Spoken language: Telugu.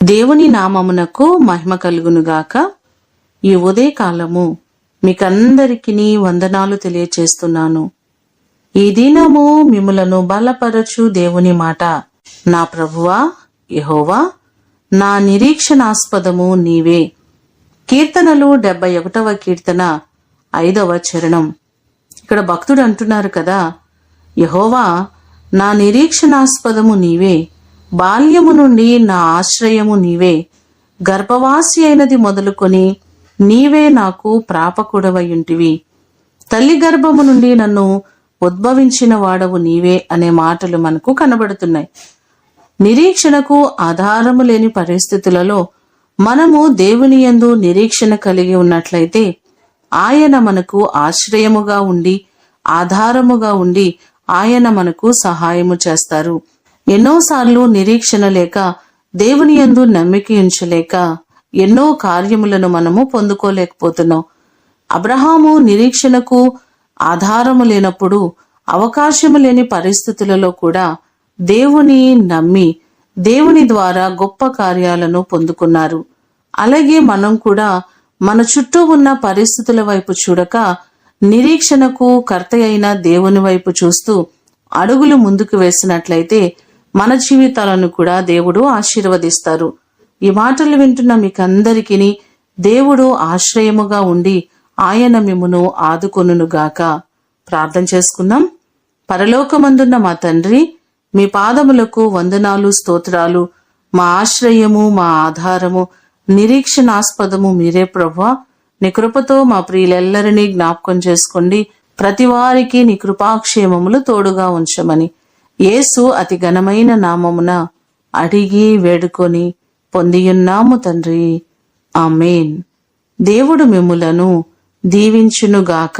దేవుని నామమునకు మహిమ కలుగునుగాక. ఈ ఉదయకాలము మీకందరికీ వందనాలు తెలియచేస్తున్నాను. ఈ దినము మిమ్ములను బలపరచు దేవుని మాట. నా ప్రభువా యెహోవా, నా నిరీక్షణాస్పదము నీవే. కీర్తనలు 71వ కీర్తన 5వ చరణం. ఇక్కడ భక్తుడు అంటున్నారు కదా, యెహోవా నా నిరీక్షణాస్పదము నీవే, బాల్యము నుండి నా ఆశ్రయము నీవే, గర్భవాసి అయినది మొదలుకొని నీవే నాకు ప్రాపకుడవయుంటివి, తల్లి గర్భము నుండి నన్ను ఉద్భవించిన వాడవు నీవే అనే మాటలు మనకు కనబడుతున్నాయి. నిరీక్షణకు ఆధారము లేని పరిస్థితులలో మనము దేవుని యందు నిరీక్షణ కలిగి ఉన్నట్లయితే ఆయన మనకు ఆశ్రయముగా ఉండి ఆధారముగా ఉండి ఆయన మనకు సహాయము చేస్తారు. ఎన్నోసార్లు నిరీక్షణ లేక దేవుని యందు నమ్మిక ఉంచలేక ఎన్నో కార్యములను మనము పొందుకోలేకపోతున్నాం. అబ్రహాము నిరీక్షణకు ఆధారము లేనప్పుడు, అవకాశము లేని పరిస్థితులలో కూడా దేవుని నమ్మి దేవుని ద్వారా గొప్ప కార్యాలను పొందుకున్నారు. అలాగే మనం కూడా మన చుట్టూ ఉన్న పరిస్థితుల వైపు చూడక నిరీక్షణకు కర్త అయిన దేవుని వైపు చూస్తూ అడుగులు ముందుకు వేసినట్లయితే మన జీవితాలను కూడా దేవుడు ఆశీర్వదిస్తారు. ఈ మాటలు వింటున్న మీకందరికీ దేవుడు ఆశ్రయముగా ఉండి ఆయన మిమ్మును ఆదుకొనుగాక. ప్రార్థన చేసుకుందాం. పరలోకమందున్న మా తండ్రి, మీ పాదములకు వందనాలు, స్తోత్రాలు. మా ఆశ్రయము, మా ఆధారము, నిరీక్షణాస్పదము మీరే ప్రభువా. నీ కృపతో మా ప్రియులెల్లరినీ జ్ఞాపకం చేసుకోండి. ప్రతి వారికి నీ కృపాక్షేమములు తోడుగా ఉంచమని యేసు అతి ఘనమైన నామమున అడిగి వేడుకొని పొందియున్నాము తండ్రి. ఆమేన్. దేవుడు మిమ్ములను దీవించునుగాక.